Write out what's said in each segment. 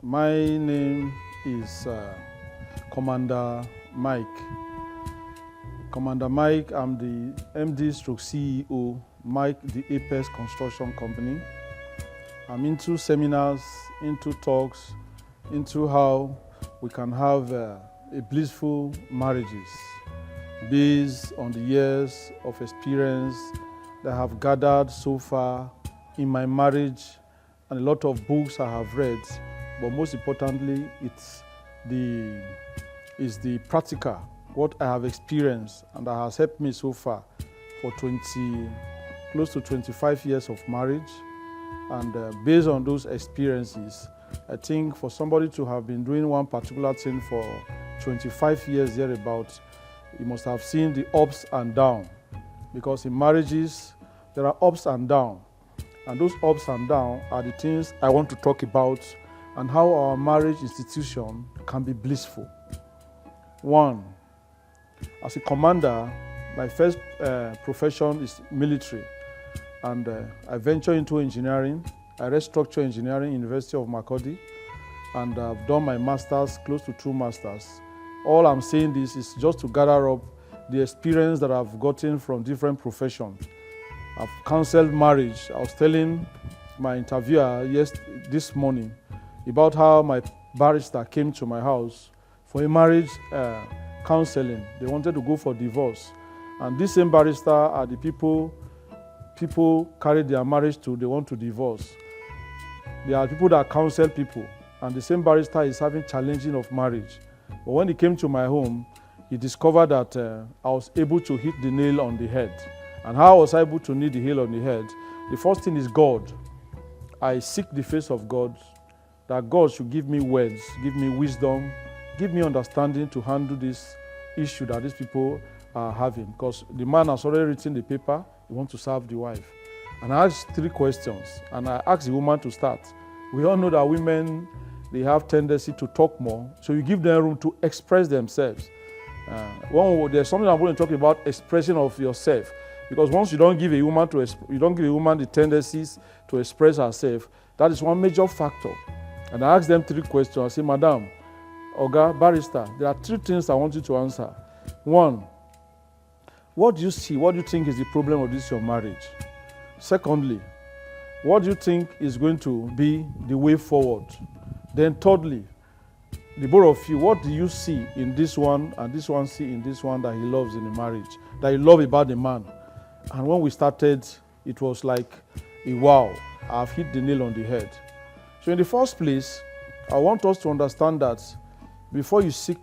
My name is Commander Mike. Commander Mike, I'm the MD/CEO, Mike, the Apex Construction Company. I'm into seminars, into talks, into how we can have a blissful marriages based on the years of experience that I have gathered so far in my marriage and a lot of books I have read. But most importantly, it's the practical, what I have experienced, and that has helped me so far for close to 25 years of marriage. And based on those experiences, I think for somebody to have been doing one particular thing for 25 years thereabouts, you must have seen the ups and downs. Because in marriages, there are ups and downs. And those ups and downs are the things I want to talk about and how our marriage institution can be blissful. One, as a commander, my first profession is military. And I venture into engineering. I read structural engineering, University of Makurdi, and I've done my master's, close to 2 masters. All I'm saying this is just to gather up the experience that I've gotten from different professions. I've counseled marriage. I was telling my interviewer this morning about how my barrister came to my house for a marriage counseling. They wanted to go for divorce. And this same barrister are the people carry their marriage to, they want to divorce. There are people that counsel people, and the same barrister is having challenging of marriage. But when he came to my home, he discovered that I was able to hit the nail on the head. And how I was able to hit the nail on the head? The first thing is God. I seek the face of God, that God should give me words, give me wisdom, give me understanding to handle this issue that these people are having. Because the man has already written the paper, he wants to serve the wife. And I asked 3 questions, and I asked the woman to start. We all know that women, they have tendency to talk more, so you give them room to express themselves. There's something I'm going to talk about, expression of yourself, because once you don't give a woman the tendencies to express herself, that is one major factor. And I asked them 3 questions. I said, Madam, Oga, Barrister, there are 3 things I want you to answer. 1, what do you see? What do you think is the problem of this your marriage? Secondly, what do you think is going to be the way forward? Then thirdly, the both of you, what do you see in this one and this one see in this one that he loves in the marriage, that he loves about the man? And when we started, it was like a wow, I've hit the nail on the head. So in the first place, I want us to understand that before you seek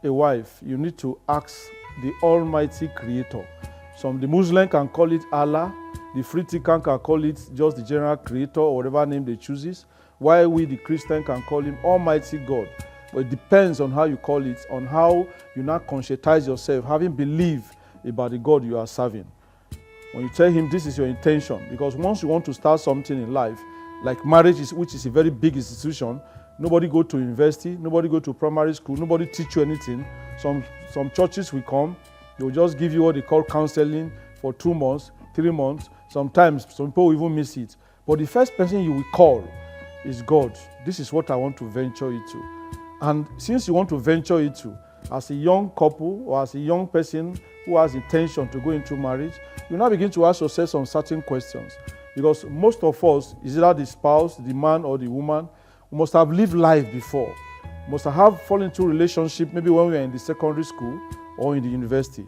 a wife, you need to ask the Almighty Creator. The Muslim can call it Allah, the free thinker can call it just the general creator or whatever name they chooses, while we the Christian can call him Almighty God. But it depends on how you call it, on how you now conscientize yourself, having belief about the God you are serving. When you tell him this is your intention, because once you want to start something in life, like marriage, which is a very big institution, nobody go to university, nobody go to primary school, nobody teach you anything. Some churches will come, they will just give you what they call counseling for 2 months, 3 months. Sometimes some people will even miss it. But the first person you will call is God. This is what I want to venture into. And since you want to venture into, as a young couple or as a young person who has intention to go into marriage, you now begin to ask yourself some certain questions. Because most of us, is either the spouse, the man or the woman, who must have lived life before, must have fallen into relationship maybe when we were in the secondary school or in the university.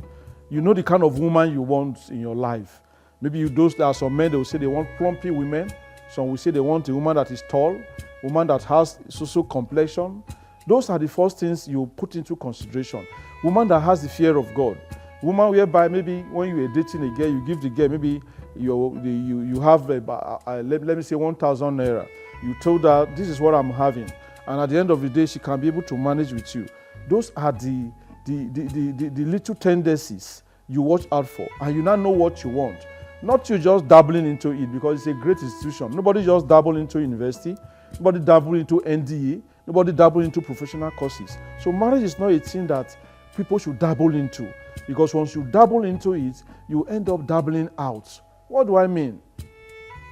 You know the kind of woman you want in your life. Maybe there are some men that will say they want plumpy women. Some will say they want a woman that is tall, a woman that has social complexion. Those are the first things you put into consideration. Woman that has the fear of God. Woman whereby maybe when you are dating a girl, you give the girl maybe you have let me say 1,000 naira. You told her this is what I'm having, and at the end of the day she can be able to manage with you. Those are the little tendencies you watch out for, and you now know what you want. Not you just dabbling into it because it's a great institution. Nobody just dabble into university. Nobody dabble into NDA. Nobody dabble into professional courses. So marriage is not a thing that people should dabble into, because once you dabble into it, you end up dabbling out. What do I mean?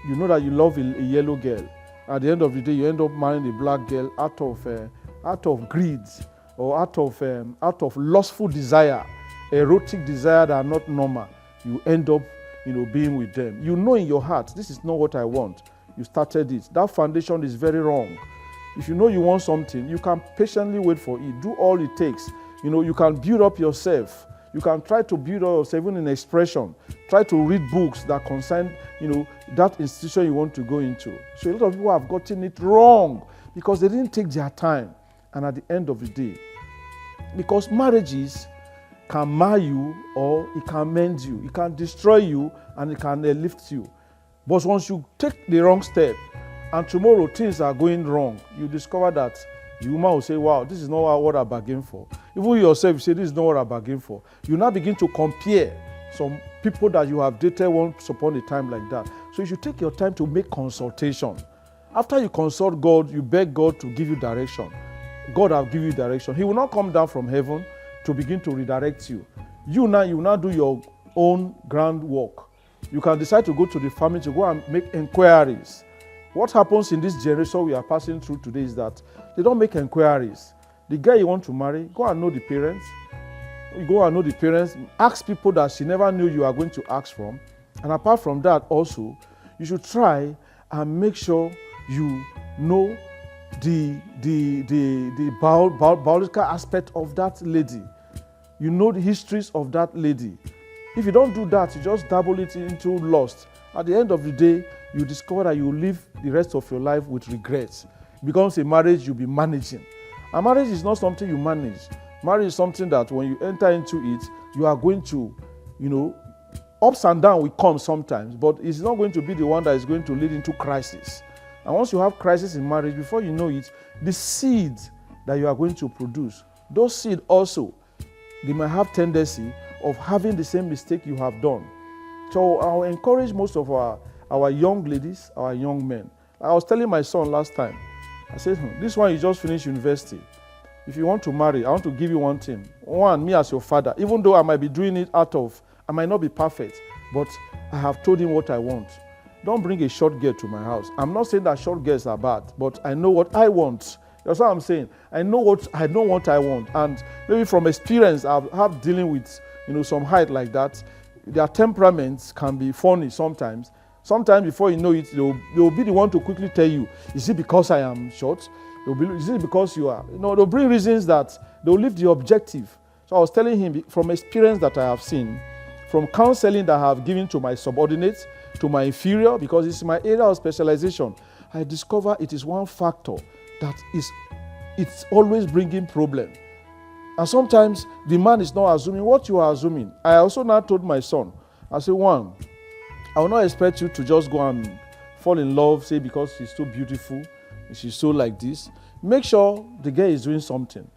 You know that you love a yellow girl, At the end of the day, you end up marrying a black girl out of greed, or out of lustful desire, erotic desire that are not normal. You end up, being with them. You know in your heart, this is not what I want. You started it. That foundation is very wrong. If you know you want something, you can patiently wait for it. Do all it takes. You can build up yourself. You can try to build up yourself even in expression. Try to read books that concern, that institution you want to go into. So a lot of people have gotten it wrong because they didn't take their time. And at the end of the day, because marriages can mar you or it can mend you. It can destroy you and it can lift you. But once you take the wrong step and tomorrow things are going wrong, you discover that the woman will say, wow, this is not what I bargained for. Even yourself, you say, this is not what I bargained for. You now begin to compare some people that you have dated once upon a time like that. So you should take your time to make consultation. After you consult God, you beg God to give you direction. God will give you direction. He will not come down from heaven to begin to redirect you. You now do your own groundwork. You can decide to go to the family to go and make inquiries. What happens in this generation we are passing through today is that they don't make inquiries. The guy you want to marry, go and know the parents. You go and know the parents. Ask people that she never knew you are going to ask from. And apart from that also, you should try and make sure you know the biological aspect of that lady. You know the histories of that lady. If you don't do that, you just dabble it into lust. At the end of the day, you discover that you live the rest of your life with regrets. It becomes a marriage you'll be managing. And marriage is not something you manage. Marriage is something that when you enter into it, you are going to, ups and downs will come sometimes, but it's not going to be the one that is going to lead into crisis. And once you have crisis in marriage, before you know it, the seeds that you are going to produce, those seeds also, they might have tendency of having the same mistake you have done. So I'll encourage most of our young ladies, our young men. I was telling my son last time, I said, this one you just finished university. If you want to marry, I want to give you one thing. One, me as your father, even though I might be doing it I might not be perfect, but I have told him what I want. Don't bring a short girl to my house. I'm not saying that short girls are bad, but I know what I want. That's what I'm saying. I know what I want. And maybe from experience, I have dealing with, some height like that. Their temperaments can be funny sometimes. Sometimes before you know it, they'll be the one to quickly tell you, is it because I am short? Is it because you are? They'll bring reasons that they'll leave the objective. So I was telling him from experience that I have seen, from counseling that I have given to my subordinates, to my inferior, because it's my area of specialization, I discover it is one factor that it's always bringing problem. And sometimes the man is not assuming what you are assuming. I also now told my son, I said, one, I will not expect you to just go and fall in love, say because she's so beautiful, she's so like this. Make sure the girl is doing something.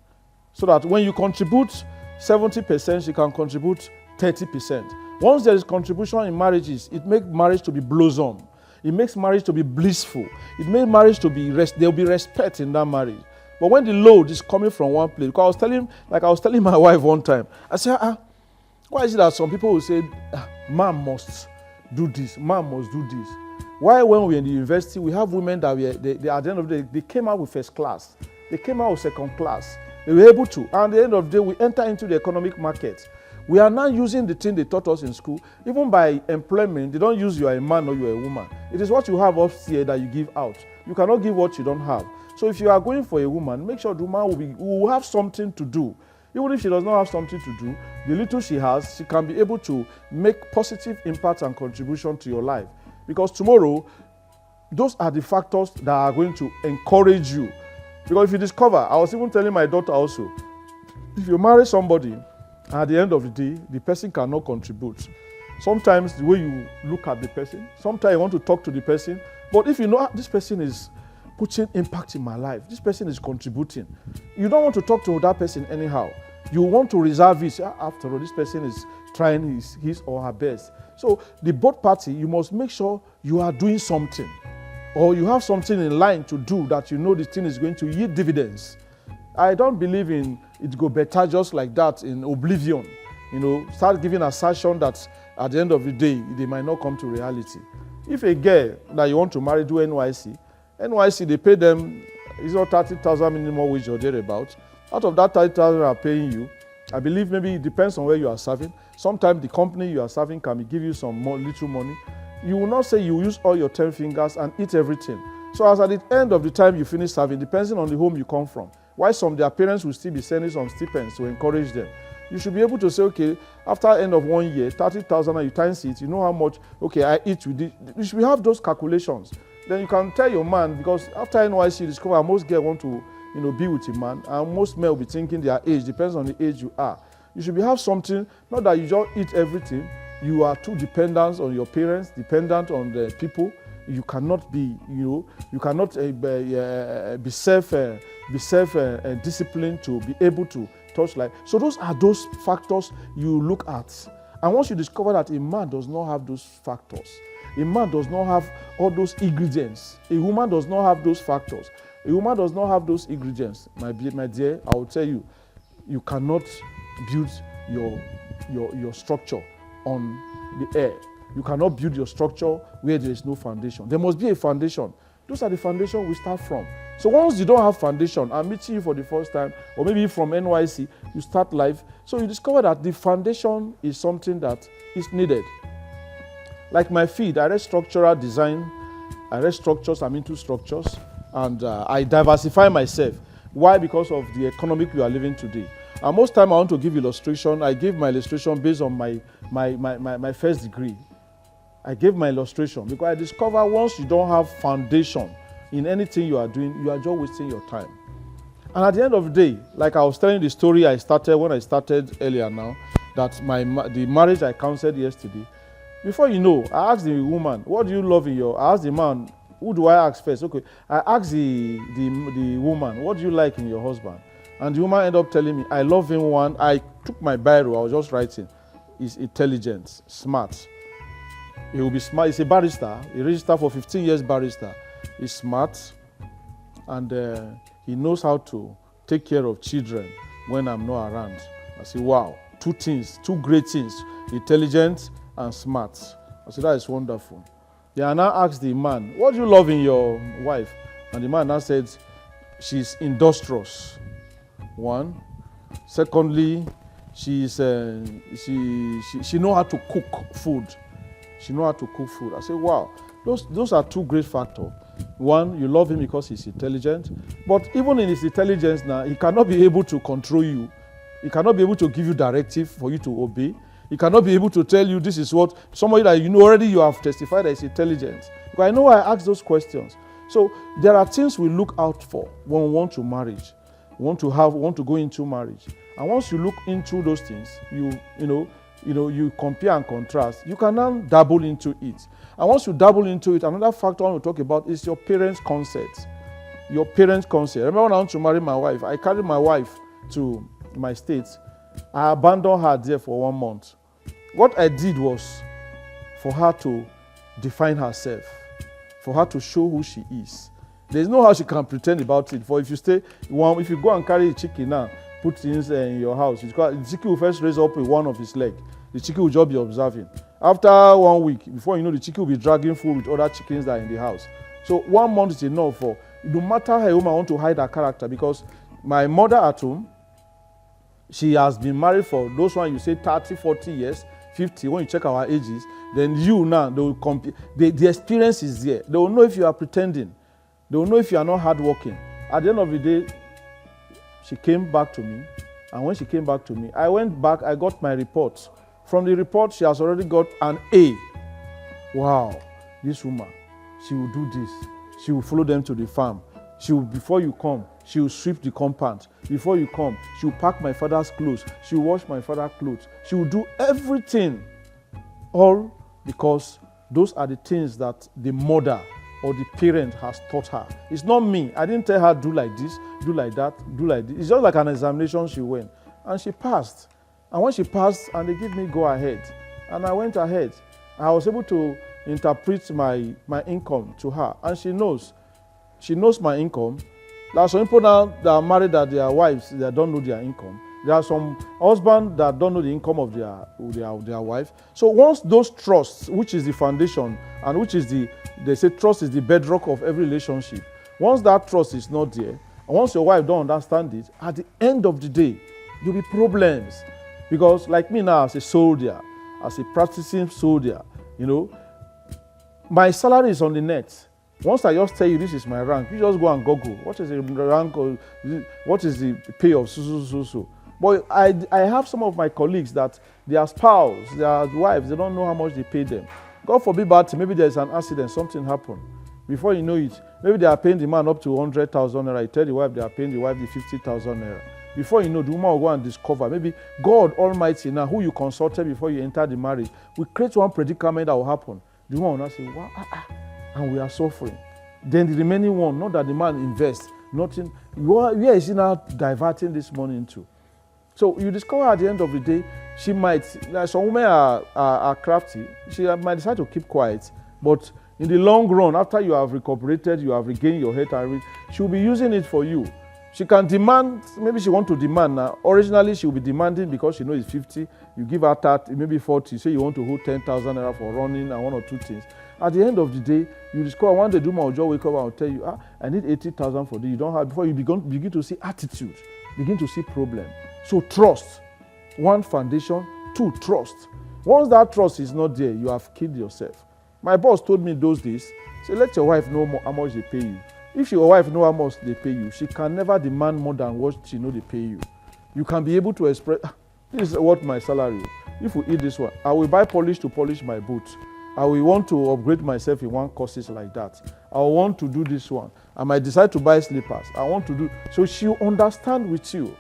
So that when you contribute 70%, she can contribute 30%. Once there is contribution in marriages, it makes marriage to be blossom. It makes marriage to be blissful. It makes marriage to be there will be respect in that marriage. But when the load is coming from one place, because I was telling my wife one time, I said, why is it that some people will say, man must do this, man must do this? Why when we were in the university, we have women that they at the end of the day, they came out with first class. They came out with second class. They were able to. And at the end of the day, we enter into the economic market. We are now using the thing they taught us in school. Even by employment, they don't use you are a man or you are a woman. It is what you have upstairs that you give out. You cannot give what you don't have. So if you are going for a woman, make sure the woman will have something to do. Even if she does not have something to do, the little she has, she can be able to make positive impact and contribution to your life. Because tomorrow, those are the factors that are going to encourage you. Because if you discover, I was even telling my daughter also, if you marry somebody, at the end of the day, the person cannot contribute. Sometimes the way you look at the person, sometimes you want to talk to the person, but if you know this person is putting impact in my life, this person is contributing, you don't want to talk to that person anyhow. You want to reserve it. After all, this person is trying his or her best. So the both party, you must make sure you are doing something, or you have something in line to do that you know the thing is going to yield dividends. I don't believe in it go better just like that in oblivion. Start giving assertion that at the end of the day, they might not come to reality. If a girl that you want to marry do NYC, NYC, they pay them, it's not 30,000 minimum wage or thereabouts. Out of that 30,000 are paying you, I believe maybe it depends on where you are serving. Sometimes the company you are serving can give you some more, little money. You will not say you use all your 10 fingers and eat everything. So as at the end of the time you finish serving, depending on the home you come from, while some their parents will still be sending some stipends to encourage them. You should be able to say, okay, after the end of 1 year, 30,000 and you times it, you know how much, okay, I eat with it. You should have those calculations. Then you can tell your man, because after NYC you discover most girls want to, be with a man, and most men will be thinking their age, depends on the age you are. You should have something, not that you just eat everything. You are too dependent on your parents, dependent on the people. You cannot be, you cannot be self-disciplined to be able to touch life. So those are those factors you look at. And once you discover that a man does not have those factors, a man does not have all those ingredients, a woman does not have those factors, a woman does not have those ingredients, my dear, I will tell you, you cannot build your structure on the air. You cannot build your structure where there is no foundation. There must be a foundation. Those are the foundation we start from. So once you don't have foundation, I'm meeting you for the first time, or maybe from NYC, you start life. So you discover that the foundation is something that is needed. Like my field, I read structural design, I read structures, I'm into structures, and I diversify myself. Why? Because of the economic we are living today. And most time I want to give illustration. I give my illustration based on my first degree. I gave my illustration because I discover once you don't have foundation in anything you are doing, you are just wasting your time. And at the end of the day, like I was telling the story I started earlier now, that the marriage I counseled yesterday, before you know, I asked the woman, what do you love in your, I asked the man, who do I ask first? Okay, I asked the woman, what do you like in your husband? And the woman ended up telling me, I love him one. I took my biro, I was just writing. He's intelligent, smart. He will be smart. He's a barrister. He registered for 15 years barrister. He's smart. And he knows how to take care of children when I'm not around. I say, wow, two great things, intelligent and smart. I said, that is wonderful. Yeah, and I asked the man, what do you love in your wife? And the man now said, she's industrious. One. Secondly, she knows how to cook food. She knows how to cook food. I say, wow, those are two great factors. One, you love him because he's intelligent. But even in his intelligence now, he cannot be able to control you. He cannot be able to give you directive for you to obey. He cannot be able to tell you this is what, somebody that you know already you have testified that is intelligent. Because I know I ask those questions. So there are things we look out for when we want to marriage. We want to go into marriage. And once you look into those things, you compare and contrast. You can now dabble into it. And once you dabble into it, another factor I want to talk about is your parents' consent. Your parents' consent. Remember when I want to marry my wife, I carried my wife to my state. I abandoned her there for 1 month. What I did was for her to define herself, for her to show who she is. There's no how she can pretend about it. For if you go and carry a chicken now, put things in your house, the chicken will first raise up with one of his legs. The chicken will just be observing. After 1 week, before you know, the chicken will be dragging food with other chickens that are in the house. So 1 month is enough for, no matter how a woman want to hide her character, because my mother at home, she has been married for those ones you say 30, 40 years, 50, when you check our ages, then you now, they will compare. The experience is there. They will know if you are pretending. They will know if you are not hardworking. At the end of the day, she came back to me. And when she came back to me, I went back, I got my report. From the report, she has already got an A. Wow, this woman, she will do this. She will follow them to the farm. She will, before you come, she will sweep the compound. Before you come, she will pack my father's clothes. She will wash my father's clothes. She will do everything. All because those are the things that the mother or the parent has taught her. It's not me. I didn't tell her, do like this, do like that, do like this. It's just like an examination she went. And she passed. And when she passed, and they gave me go ahead. And I went ahead. I was able to interpret my income to her. And she knows. She knows my income. There are some people now that are married that their wives, they don't know their income. There are some husbands that don't know the income of their wife. So once those trusts, which is the foundation, and which is they say trust is the bedrock of every relationship. Once that trust is not there, and once your wife don't understand it, at the end of the day, there'll be problems. Because like me now, as a soldier, as a practicing soldier, my salary is on the net. Once I just tell you this is my rank, you just go and Google. What is the rank? Or what is the pay of so? But I have some of my colleagues that their spouse, their wives, they don't know how much they pay them. God forbid, but maybe there's an accident, something happened. Before you know it, maybe they are paying the man up to 100,000 naira. You tell the wife they are paying the wife the 50,000 naira. Before you know, the woman will go and discover. Maybe God Almighty, now who you consulted before you enter the marriage, will create one predicament that will happen. The woman will not say, wow, and we are suffering. Then the remaining one, not that the man invests, nothing. Where is he now diverting this money into? So you discover at the end of the day, she might, like some women are crafty, she might decide to keep quiet, but in the long run, after you have recuperated, you have regained your health, she'll be using it for you. She can demand, maybe she wants to demand now. Originally, she'll be demanding because she knows it's 50. You give her 30, maybe 40. Say you want to hold 10,000 naira for running and one or two things. At the end of the day, you discover one day, Duma will just wake up and will tell you, I need 80,000 for this. You don't have, before you begin to see attitude, begin to see problem. So trust, one foundation, two, trust. Once that trust is not there, you have killed yourself. My boss told me those days, say, let your wife know how much they pay you. If your wife knows how much they pay you, she can never demand more than what she knows they pay you. You can be able to express, this is what my salary is. If we eat this one, I will buy polish to polish my boots. I will want to upgrade myself in one courses like that. I will want to do this one. I might decide to buy slippers. I want to do, so she'll understand with you.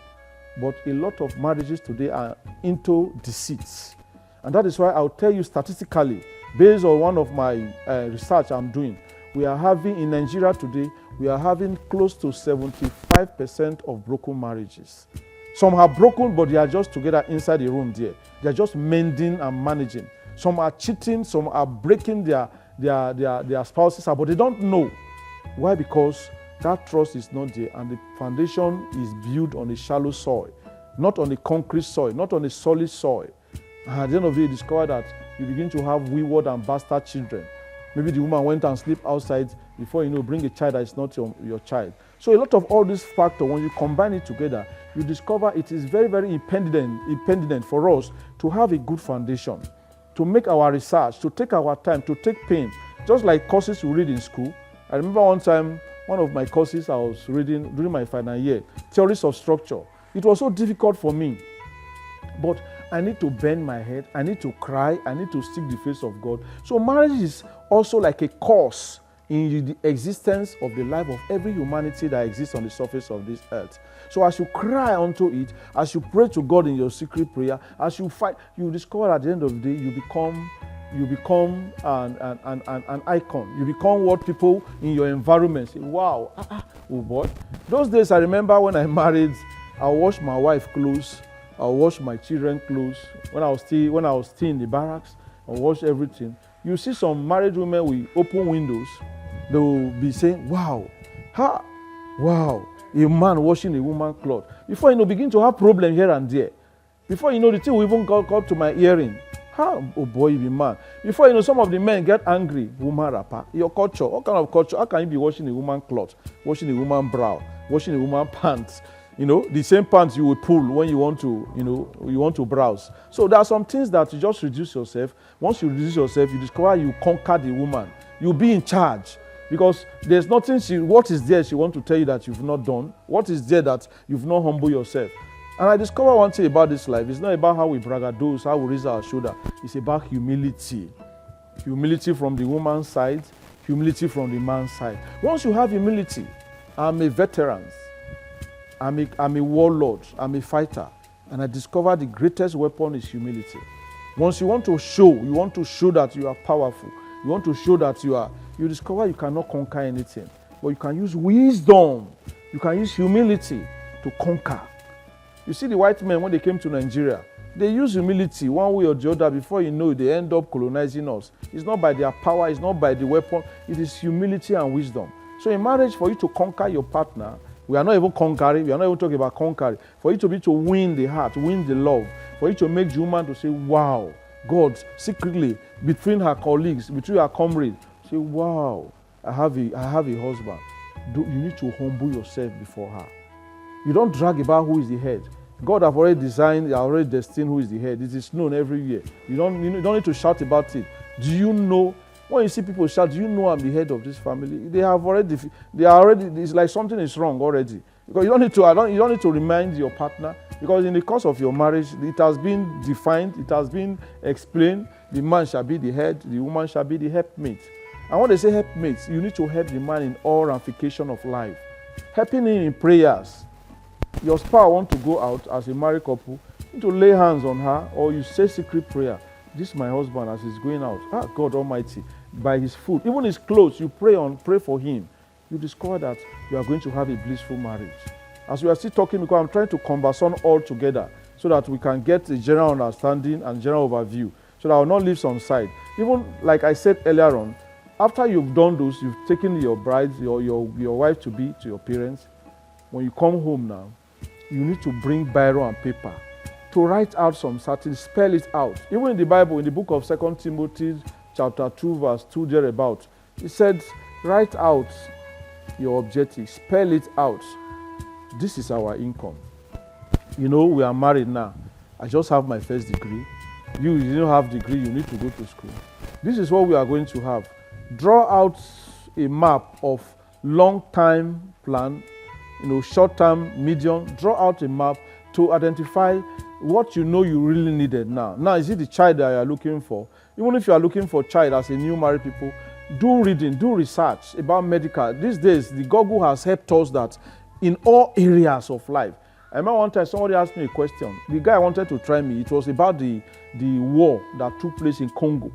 But a lot of marriages today are into deceits. And that is why I'll tell you statistically, based on one of my research I'm doing, we are having, in Nigeria today, we are having close to 75% of broken marriages. Some are broken, but they are just together inside the room there. They are just mending and managing. Some are cheating, some are breaking their spouses up, but they don't know. Why? Because that trust is not there, and the foundation is built on a shallow soil, not on a concrete soil, not on a solid soil. And at the end of the day, you discover that you begin to have wayward and bastard children. Maybe the woman went and slept outside, before you know, bring a child that is not your child. So a lot of all these factors, when you combine it together, you discover it is very, very impediment for us to have a good foundation, to make our research, to take our time, to take pain. Just like courses we read in school. I remember one time, one of my courses I was reading during my final year, theories of structure. It was so difficult for me. But I need to bend my head, I need to cry, I need to seek the face of God. So marriage is also like a course in the existence of the life of every humanity that exists on the surface of this earth. So as you cry unto it, as you pray to God in your secret prayer, as you fight, you discover at the end of the day, you become an icon. You become what people in your environment say, wow, oh boy. Those days I remember when I married, I washed my wife clothes, I washed my children clothes. When I was still in the barracks, I washed everything. You see some married women with open windows, they will be saying, wow, wow, a man washing a woman's clothes. Before you know, begin to have problems here and there. Before you know, the thing will even got to my hearing. Oh boy, you be man. Before you know, some of the men get angry. Woman rapper, your culture, what kind of culture? How can you be washing a woman's clothes, washing a woman's brow, washing a woman's pants? You know, the same pants you would pull when you want to, you want to browse. So there are some things that you just reduce yourself. Once you reduce yourself, you discover you conquer the woman. You'll be in charge. Because there's nothing what is there she wants to tell you that you've not done. What is there that you've not humbled yourself. And I discovered one thing about this life. It's not about how we braggadoce, how we raise our shoulder. It's about humility. Humility from the woman's side, humility from the man's side. Once you have humility, I'm a veteran. I'm a warlord. I'm a fighter. And I discovered the greatest weapon is humility. Once you want to show that you are powerful. You want to show that you discover you cannot conquer anything. But you can use wisdom. You can use humility to conquer. You see the white men, when they came to Nigeria, they use humility one way or the other. Before you know it, they end up colonizing us. It's not by their power, it's not by the weapon. It is humility and wisdom. So in marriage, for you to conquer your partner, We are not even conquering. We are not even talking about conquering. For it to be to win the heart, win the love. For it to make the woman to say, wow, God, secretly, between her colleagues, between her comrades, say, wow, I have a husband. You need to humble yourself before her. You don't drag about who is the head. God have already designed, already destined who is the head. It is known every year. You don't need to shout about it. Do you know? When you see people shout, do you know I'm the head of this family? They are already, it's like something is wrong already. Because you don't need to remind your partner, because in the course of your marriage, it has been defined, it has been explained, the man shall be the head, the woman shall be the helpmate. And when they say helpmates, you need to help the man in all ramifications of life. Helping him in prayers. Your spouse wants to go out as a married couple, you need to lay hands on her, or you say secret prayer. This is my husband as he's going out. God Almighty, by his food, even his clothes, you pray for him. You discover that you are going to have a blissful marriage. As we are still talking, because I'm trying to converse on all together so that we can get a general understanding and general overview, so that I will not leave some side. Even like I said earlier on, after you've done those, you've taken your bride, your wife to be to your parents. When you come home now, you need to bring biro and paper to write out some certain, spell it out. Even in the Bible, in the book of 2 Timothy chapter 2, verse 2 thereabout, it said, write out your objective, spell it out. This is our income. You know, we are married now. I just have my first degree. You don't have degree, you need to go to school. This is what we are going to have. Draw out a map of long-time plan, short-term, medium. Draw out a map to identify what you know you really needed now. Now, is it the child that you are looking for? Even if you are looking for a child as a new married people, do reading, do research about medical. These days, the Google has helped us that in all areas of life. I remember one time somebody asked me a question. The guy wanted to try me. It was about the war that took place in Congo.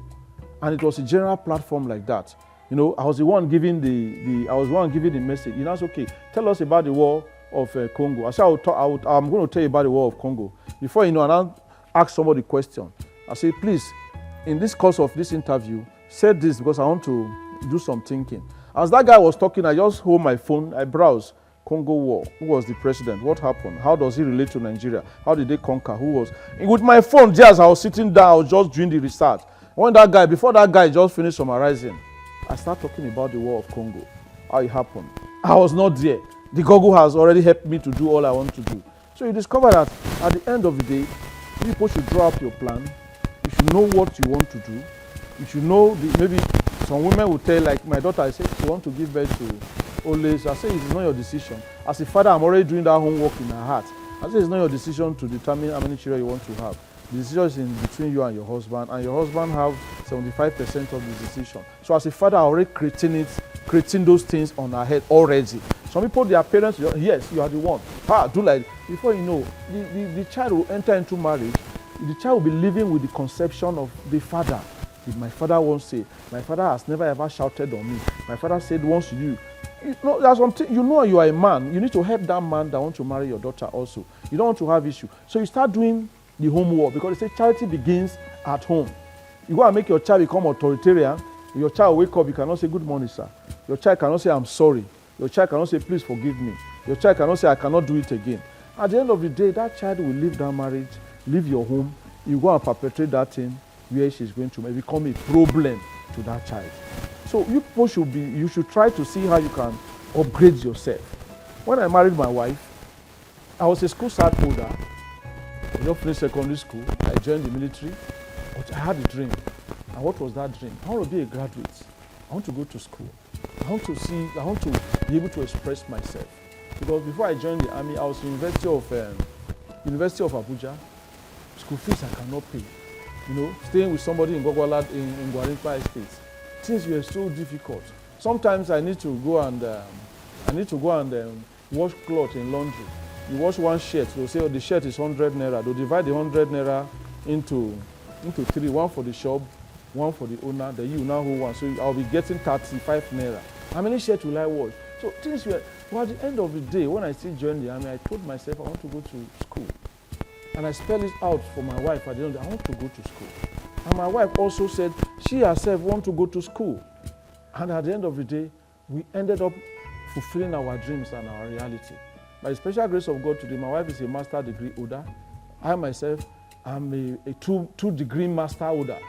And it was a general platform like that. I was the one giving the message. He asked, okay, tell us about the war of Congo. I said, I'm going to tell you about the war of Congo. Before and I asked somebody a question. I said, please, in this course of this interview, say this because I want to do some thinking. As that guy was talking, I just hold my phone, I browse. Congo War. Who was the president? What happened? How does he relate to Nigeria? How did they conquer? Who was? With my phone, just as I was sitting down, I was just doing the research. Before that guy just finished summarizing, I started talking about the War of Congo, how it happened. I was not there. The Google has already helped me to do all I want to do. So you discover that at the end of the day, people should draw up your plan. You should know what you want to do. You should know, maybe some women will tell, like my daughter, I said she wants to give birth to Oles. I say it's not your decision. As a father, I'm already doing that homework in her heart. I say it's not your decision to determine how many children you want to have. The decision is in between you and your husband have 75% of the decision. So as a father, I'm already creating those things on her head already. Some people, their parents, yes, you are the one. Do like, before you know, the child will enter into marriage. The child will be living with the conception of the father. Did my father once say, my father has never ever shouted on me. My father said once you. There's something, you are a man. You need to help that man that wants to marry your daughter also. You don't want to have issue. So you start doing the homework, because they say charity begins at home. You go and make your child become authoritarian. Your child wake up, you cannot say good morning, sir. Your child cannot say I'm sorry. Your child cannot say please forgive me. Your child cannot say I cannot do it again. At the end of the day, that child will leave that marriage, leave your home. You go and perpetrate that thing where she's going to become a problem to that child. So you people should try to see how you can upgrade yourself. When I married my wife, I was a school cert holder. I just finished secondary school. I joined the military, but I had a dream. And what was that dream? I want to be a graduate. I want to go to school. I want to be able to express myself. Because before I joined the army, I was in University of Abuja. School fees I cannot pay. Staying with somebody in Gogwala in Gwarinpa Estate. Things were so difficult. Sometimes I need to go and wash clothes in laundry. You wash one shirt, they'll say, the shirt is 100 naira. They'll divide the 100 naira into three, one for the shop, one for the owner, then you now hold one. So I'll be getting 35 naira. How many shirts will I wash? So things were, but at the end of the day, when I still joined the army, I told myself I want to go to school. And I spelled it out for my wife at the end of the day, I want to go to school. And my wife also said she herself wants to go to school. And at the end of the day, we ended up fulfilling our dreams and our reality. By the special grace of God today, my wife is a master degree holder. I myself am a two-degree master holder.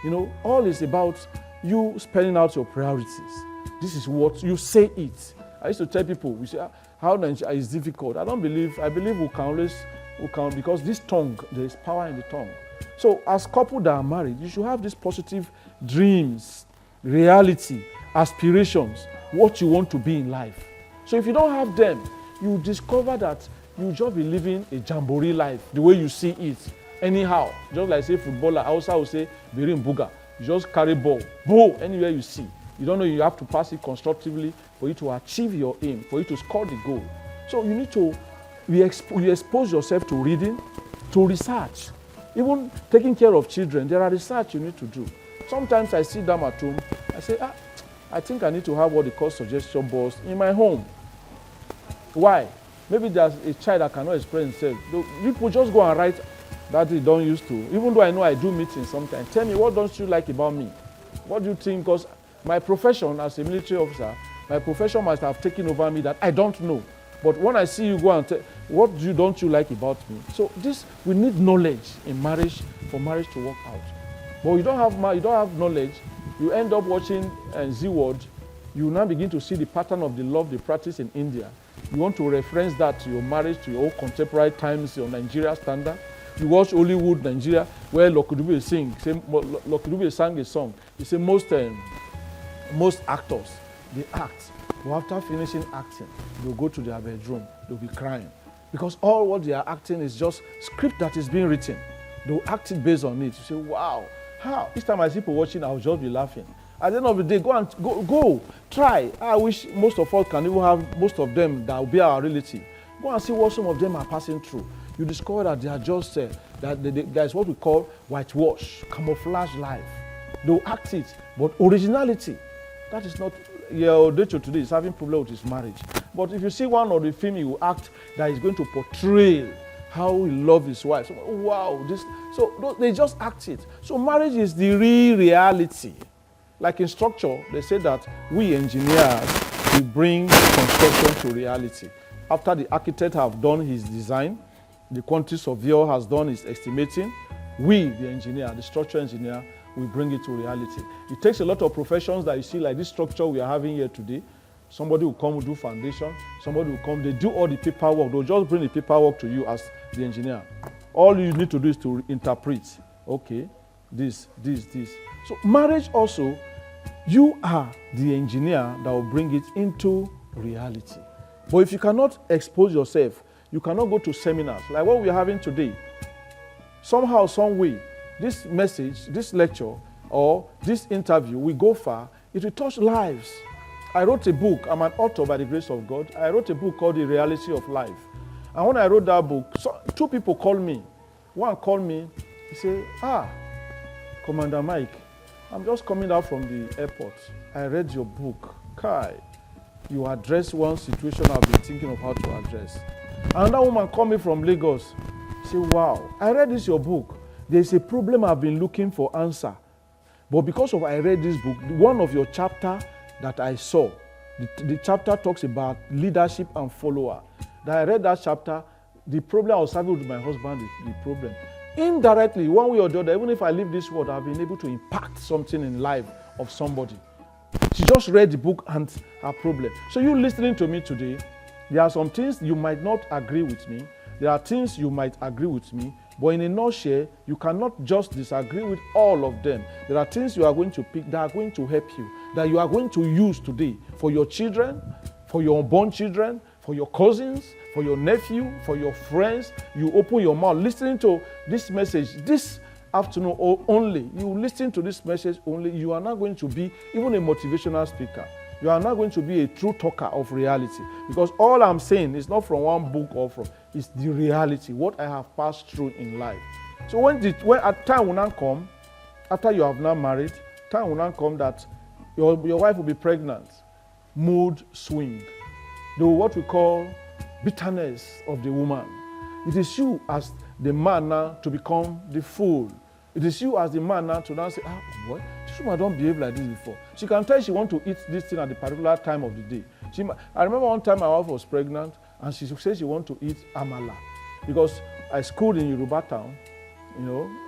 You know, all is about you spelling out your priorities. This is what you say it. I used to tell people, we say, how Nigeria is difficult. I believe we can because this tongue, there is power in the tongue. So as couples that are married, you should have these positive dreams, reality, aspirations, what you want to be in life. So if you don't have them, you discover that you just be living a jamboree life, the way you see it, anyhow. Just like say footballer, Hausa will say, Birin Buga. You just carry ball anywhere you see. You don't know you have to pass it constructively for you to achieve your aim, for you to score the goal. So you need to you expose yourself to reading, to research. Even taking care of children, there are research you need to do. Sometimes I sit down at home, I say, I think I need to have what they call suggestion boards in my home. Why? Maybe there's a child that cannot express himself. People just go and write that they don't used to. Even though I know I do meetings sometimes. Tell me, what don't you like about me? What do you think? Because my profession as a military officer, my profession must have taken over me that I don't know. But when I see you go and tell, what don't you like about me? So we need knowledge in marriage for marriage to work out. But you don't have knowledge, you end up watching Z-Word, you now begin to see the pattern of the love they practice in India. You want to reference that to your marriage, to your own contemporary times, your Nigeria standard. You watch Hollywood, Nigeria, where Lokudube sang a song. You say most actors, they act. But after finishing acting, they'll go to their bedroom, they'll be crying. Because all what they are acting is just script that is being written. They'll act it based on it. You say, wow, how? Each time I see people watching, I'll just be laughing. At the end of the day, go, try. I wish most of us can even have most of them that will be our relative. Go and see what some of them are passing through. You discover that they are just, there's what we call whitewash, camouflage life. They'll act it, but originality, that is not, Odecho today is having problem with his marriage. But if you see one of the film he will act that is going to portray how he loves his wife. So, wow, so they just act it. So marriage is the real reality. Like in structure, they say that we engineers, we bring construction to reality. After the architect have done his design, the quantity surveyor has done his estimating, we, the engineer, the structure engineer, we bring it to reality. It takes a lot of professions that you see, like this structure we are having here today. Somebody will come, do foundation. Somebody will come, they do all the paperwork. They'll just bring the paperwork to you as the engineer. All you need to do is to interpret. Okay, this. So marriage also, you are the engineer that will bring it into reality. But if you cannot expose yourself, you cannot go to seminars like what we are having today. Somehow, some way, this message, this lecture, or this interview will go far. It will touch lives. I wrote a book. I'm an author by the grace of God. I wrote a book called The Reality of Life. And when I wrote that book, two people called me. One called me. He said, Commander Mike, I'm just coming out from the airport. I read your book. Kai, you address one situation I've been thinking of how to address. Another woman called me from Lagos. She said, wow, I read this your book. There's a problem I've been looking for answer. But because I read this book, one of your chapter that I saw, the chapter talks about leadership and follower. That I read that chapter, the problem I was having with my husband, the problem. Indirectly, one way or the other, even if I leave this world, I've been able to impact something in life of somebody. She just read the book and her problem. So you listening to me today, there are some things you might not agree with me. There are things you might agree with me. But in a nutshell, you cannot just disagree with all of them. There are things you are going to pick that are going to help you, that you are going to use today for your children, for your unborn children, for your cousins, for your nephew, for your friends. You open your mouth listening to this message this afternoon only. You listen to this message only. You are not going to be even a motivational speaker. You are not going to be a true talker of reality, because all I'm saying is not from one book or from, it's the reality, what I have passed through in life. So when time will not come, after you have now married, time will not come that your wife will be pregnant, mood swing, what we call bitterness of the woman. It is you as the man now to become the fool. It is you as the man now to now say, boy, this woman don't behave like this before. She can tell she want to eat this thing at the particular time of the day. I remember one time my wife was pregnant and she said she wanted to eat amala because I schooled in Yoruba town.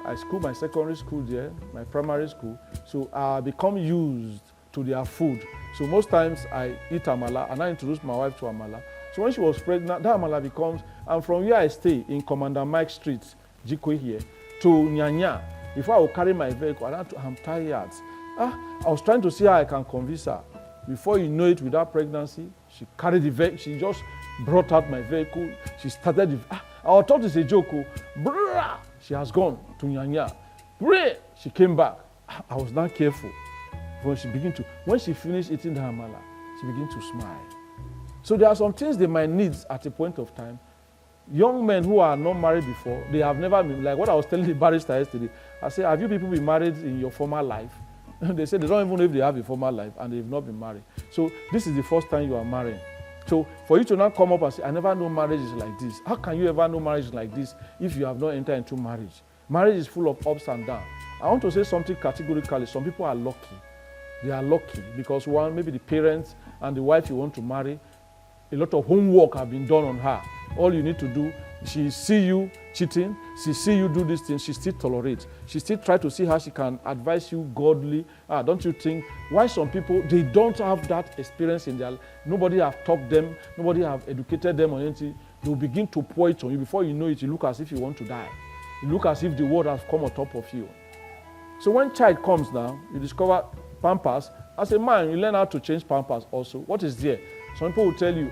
I schooled my secondary school there, my primary school. So I become used to their food. So most times I eat amala and I introduce my wife to amala. So when she was pregnant, that amala becomes, and from where I stay in Commander Mike Street, Jikwe here, to Nyanya, before I would carry my vehicle, I'm tired. I was trying to see how I can convince her. Before you know it, with that pregnancy, she carried the vehicle, she just brought out my vehicle, she started the, I thought it's a joke, she has gone to Nyanya. She came back. I was not careful. When she finished eating the amala, she began to smile. So there are some things they might need at a point of time. Young men who are not married before, they have never been, like what I was telling the barrister yesterday. I said, have you people been married in your former life? They said they don't even know if they have a former life and they've not been married. So this is the first time you are marrying. So for you to not come up and say, I never know marriage is like this. How can you ever know marriage is like this if you have not entered into marriage? Marriage is full of ups and downs. I want to say something categorically. Some people are lucky. They are lucky because one, maybe the parents and the wife you want to marry, a lot of homework have been done on her. All you need to do, she see you cheating, she see you do these things, she still tolerates. She still try to see how she can advise you godly. Don't you think? Why some people, they don't have that experience in their life. Nobody have taught them, nobody have educated them on anything. They will begin to pour it on you. Before you know it, you look as if you want to die. You look as if the world has come on top of you. So when child comes now, you discover Pampers. As a man, you learn how to change Pampers also. What is there? Some people will tell you,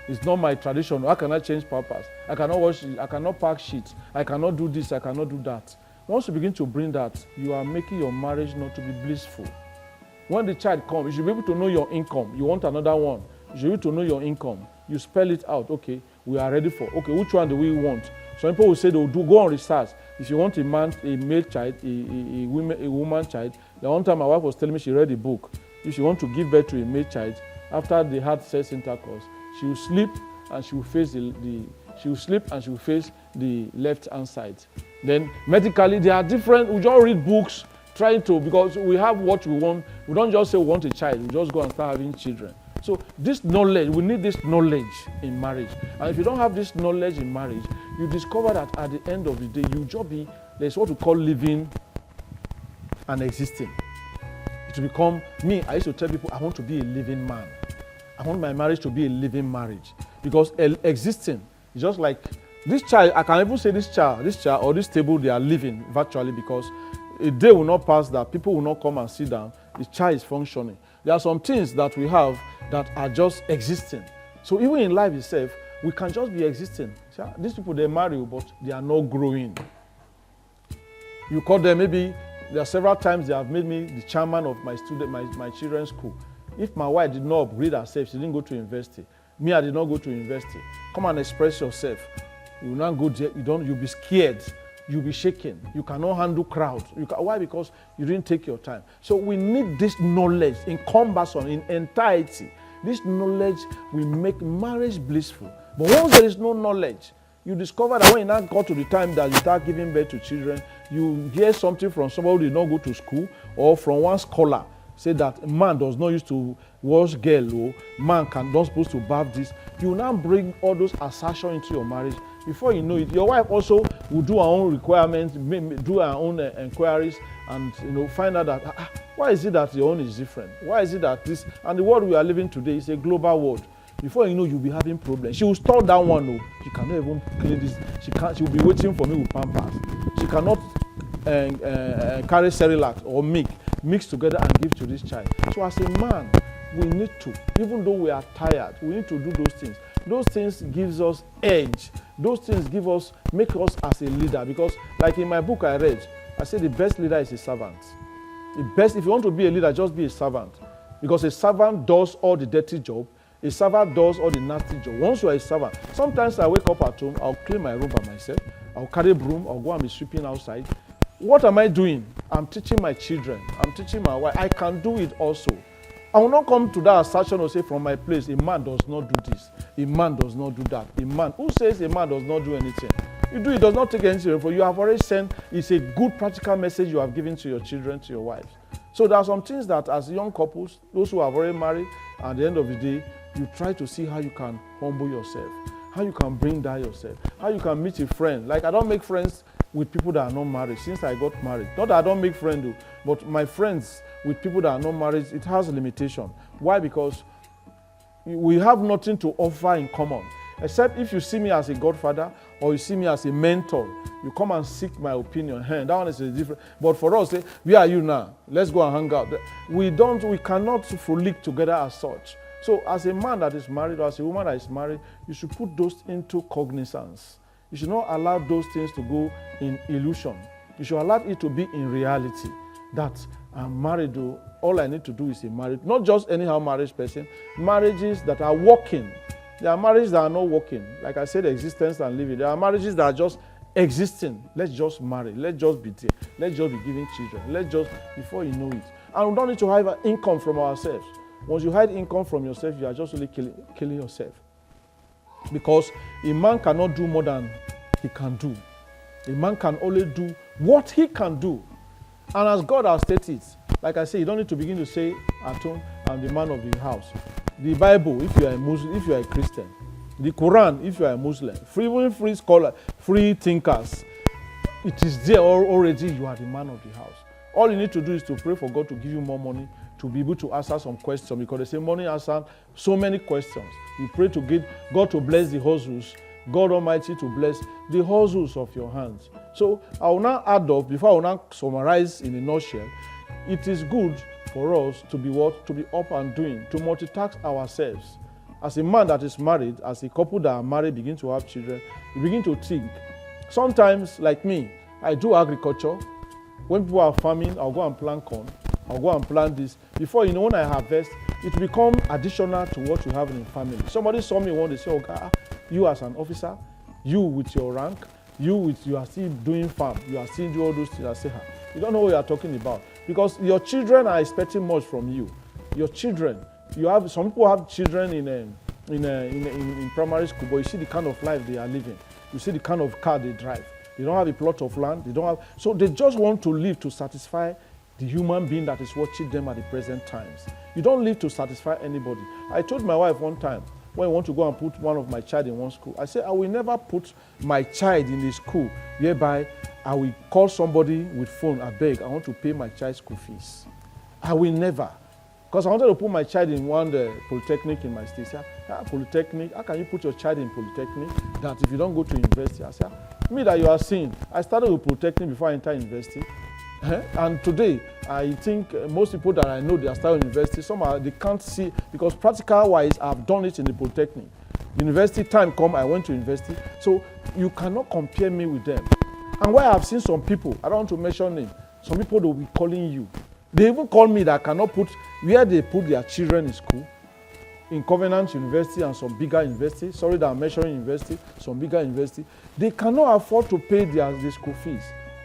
it's not my tradition. How can I change Pampers? I cannot wash it. I cannot pack sheets. I cannot do this. I cannot do that. Once you begin to bring that, you are making your marriage not to be blissful. When the child comes, you should be able to know your income. You want another one. You should be able to know your income. You spell it out. Okay, we are ready for. Okay, which one do we want? Some people will say they'll go on research. If you want a male child, a woman child. The one time my wife was telling me she read a book. If she wants to give birth to a male child, after they had sex intercourse, she will sleep and she will face the left hand side. Then medically they are different. We just read books because we have what we want. We don't just say we want a child. We just go and start having children. So this knowledge, we need this knowledge in marriage. And if you don't have this knowledge in marriage, you discover that at the end of the day, you just be, there's what we call living and existing. It will become, me, I used to tell people, I want to be a living man. I want my marriage to be a living marriage. Because existing is just like, this child, I can even say this child or this table, they are living virtually because a day will not pass that people will not come and sit down. The child is functioning. There are some things that we have that are just existing. So even in life itself, we can just be existing. These people, they marry, but they are not growing. You call them, maybe there are several times they have made me the chairman of my children's school. If my wife did not upgrade herself, she didn't go to university. Me, I did not go to university. Come and express yourself. You will not go there. You'll be scared. You'll be shaken. You cannot handle crowds. Why? Because you didn't take your time. So we need this knowledge in comparison, in entirety. This knowledge will make marriage blissful. But once there is no knowledge, you discover that when you now got to the time that you start giving birth to children, you hear something from somebody who did not go to school or from one scholar say that man does not used to wash girl or man not supposed to bath this. You now bring all those assertions into your marriage. Before you know it, your wife also will do her own requirements, do her own inquiries, and find out that why is it that your own is different? Why is it that this? And the world we are living today is a global world. Before you know, you'll be having problems. She will store that one. No, she cannot even clean this. She will be waiting for me with Pampers. She cannot carry Cerelac or milk, mix together and give to this child. So as a man, we need to, even though we are tired, we need to do those things. Those things gives us edge. Those things make us as a leader. Because like in my book I read, I said the best leader is a servant. If you want to be a leader, just be a servant. Because a servant does all the dirty job. A servant does all the nasty job. Once you are a servant, sometimes I wake up at home, I'll clean my room by myself. I'll carry a broom, I'll go and be sweeping outside. What am I doing? I'm teaching my children. I'm teaching my wife. I can do it also. I will not come to that assertion or say from my place, a man does not do this. A man does not do that. A man, who says a man does not do anything? You do, it does not take anything for you. Have already sent, it's a good practical message you have given to your children, to your wives. So there are some things that as young couples, those who have already married, at the end of the day, you try to see how you can humble yourself, how you can bring down yourself, how you can meet a friend. Like, I don't make friends with people that are not married since I got married. Not that I don't make friends, but my friends with people that are not married, it has a limitation. Why? Because we have nothing to offer in common. Except if you see me as a godfather or you see me as a mentor, you come and seek my opinion. That one is different. But for us, where are you now? Let's go and hang out. We cannot frolic together as such. So as a man that is married or as a woman that is married, you should put those into cognizance. You should not allow those things to go in illusion. You should allow it to be in reality. That I'm married, though, all I need to do is a marriage. Not just anyhow marriage person. Marriages that are working. There are marriages that are not working. Like I said, existence and living. There are marriages that are just existing. Let's just marry. Let's just be there. Let's just be giving children. Let's just, before you know it. And we don't need to hide income from ourselves. Once you hide income from yourself, you are just really killing yourself. Because a man cannot do more than he can do. A man can only do what he can do. And as God has stated, like I say, you don't need to begin to say at home, I'm the man of the house. The Bible, if you are a Muslim, if you are a Christian. The Quran, if you are a Muslim. Free scholar, free thinkers. It is there already, you are the man of the house. All you need to do is to pray for God to give you more money, to be able to answer some questions, because they say money answers so many questions. You pray to get God to bless the hustles, God Almighty to bless the hustles of your hands. So I will now add up, before I will now summarize in a nutshell, it is good for us to be what? To be up and doing, to multitask ourselves. As a man that is married, as a couple that are married begin to have children, you begin to think. Sometimes, like me, I do agriculture. When people are farming, I'll go and plant corn. I'll go and plant this. Before you know, when I harvest, it becomes additional to what you have in the family. Somebody saw me one day, say, okay, you as an officer, you with your rank, you are still doing farm, you are still doing all those things. I say, you don't know what you are talking about. Because your children are expecting much from you. Your children, some people have children in primary school, but you see the kind of life they are living. You see the kind of car they drive. They don't have a plot of land. So they just want to live to satisfy the human being that is watching them at the present times. You don't live to satisfy anybody. I told my wife one time, when I want to go and put one of my child in one school, I said, I will never put my child in a school whereby I will call somebody with phone, I beg, I want to pay my child's school fees. I will never. Because I wanted to put my child in one polytechnic in my state. Polytechnic, how can you put your child in polytechnic that if you don't go to university? I said, me that you are seeing, I started with polytechnic before I entered university. And today, I think most people that I know, they are starting university, they can't see, because practical-wise, I've done it in the polytechnic. University time come, I went to university. So you cannot compare me with them. And why I've seen some people, I don't want to mention names, some people will be calling you. They even call me that I cannot put, where they put their children in school, in Covenant University and some bigger university, sorry that I'm mentioning university, some bigger university, they cannot afford to pay their school fees.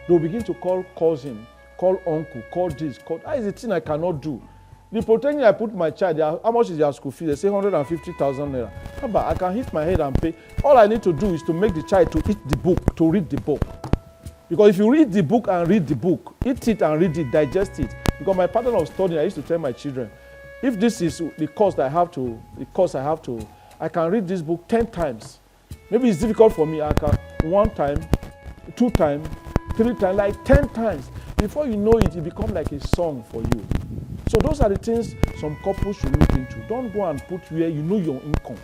They'll begin to call cousin, call uncle, call this, that is the thing I cannot do. The polytechnic I put my child, how much is their school fee? They say 150,000 naira. But I can hit my head and pay. All I need to do is to make the child to eat the book, to read the book. Because if you read the book and read the book, eat it and read it, digest it. Because my pattern of studying, I used to tell my children, if this is the course I have to, I can read this book 10 times. Maybe it's difficult for me, I can 1 time, 2 times, 3 times, like 10 times. Before you know it, it becomes like a song for you. So those are the things some couples should look into. Don't go and put where you know your income.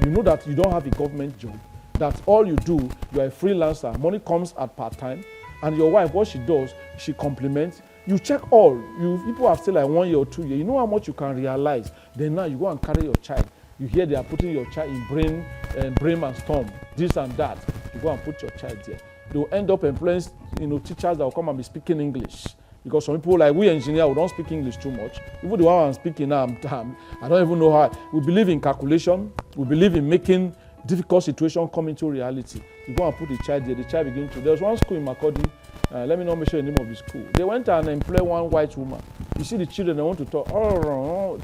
You know that you don't have a government job. That all you do, you are a freelancer. Money comes at part-time. And your wife, what she does, she compliments. You check all. People have still like 1 year or 2 years. You know how much you can realize. Then now you go and carry your child. You hear they are putting your child in brain and storm, this and that. You go and put your child there. They will end up employing teachers that will come and be speaking English. Because some people, like we engineers, we don't speak English too much. Even the one I'm speaking now, I don't even know how. We believe in calculation. We believe in making difficult situations come into reality. You go and put the child there. The child begins to. There was one school in Makurdi. Let me not mention the name of the school. They went and employed one white woman. You see the children, they want to talk,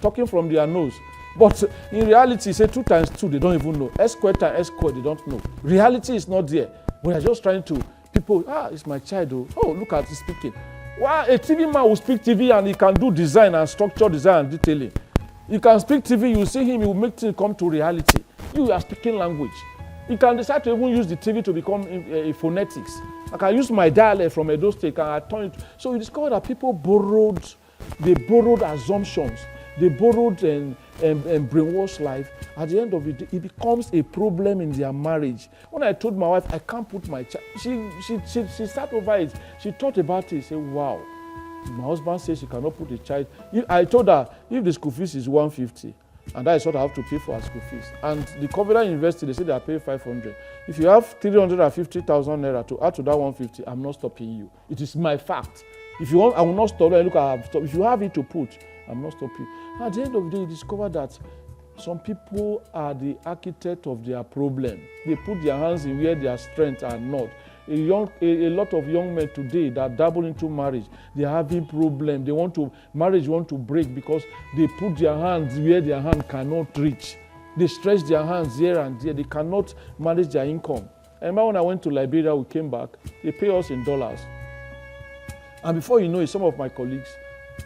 talking from their nose. But in reality, say 2 times 2, they don't even know. S squared times S squared, they don't know. Reality is not there. We are just trying to, people, it's my child. Oh, look at him speaking. Well, a TV man will speak TV and he can do design and structure design and detailing. You can speak TV, you see him, you make things come to reality. You are speaking language. You can decide to even use the TV to become a phonetics. I can use my dialect from Edo State and I turn it. So you discover that people borrowed assumptions. They borrowed and brainwashed life. At the end of it, it becomes a problem in their marriage. When I told my wife, I can't put my child, she sat over it. She thought about it. She said, wow. My husband says she cannot put a child. I told her, if the school fees is 150, and that is what I have to pay for her school fees. And the Covenant University, they say they are paying 500. If you have 350,000 naira to add to that 150, I'm not stopping you. It is my fact. If you want, I will not stop. Look, I have stopped. If you have it to put, I'm not stopping. At the end of the day, you discover that some people are the architect of their problem. They put their hands in where their strengths are not. A lot of young men today that dabble into marriage, they are having problems. Marriage want to break because they put their hands where their hand cannot reach. They stretch their hands here and there. They cannot manage their income. I remember when I went to Liberia, we came back, they pay us in dollars. And before you know it, some of my colleagues